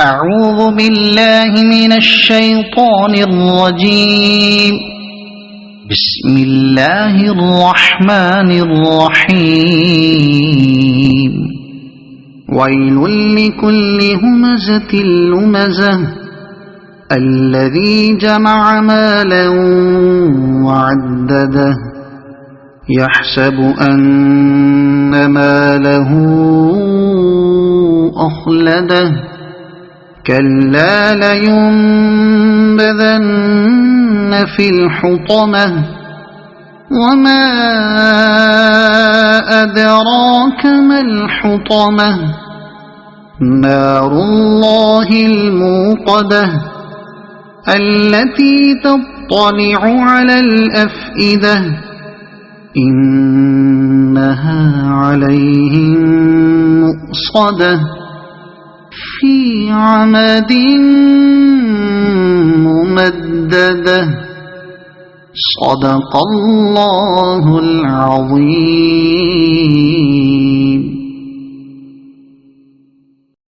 أعوذ بالله من الشيطان الرجيم. بسم الله الرحمن الرحيم. ويل لكل همزة لمزة الذي جمع مالا وعدده يحسب أن ماله أخلده كلا لينبذن في الحطمة وما أدراك ما الحطمة نار الله الموقدة التي تطلع على الأفئدة إنها عليهم مؤصدة في عمد ممددة. صدق الله العظيم.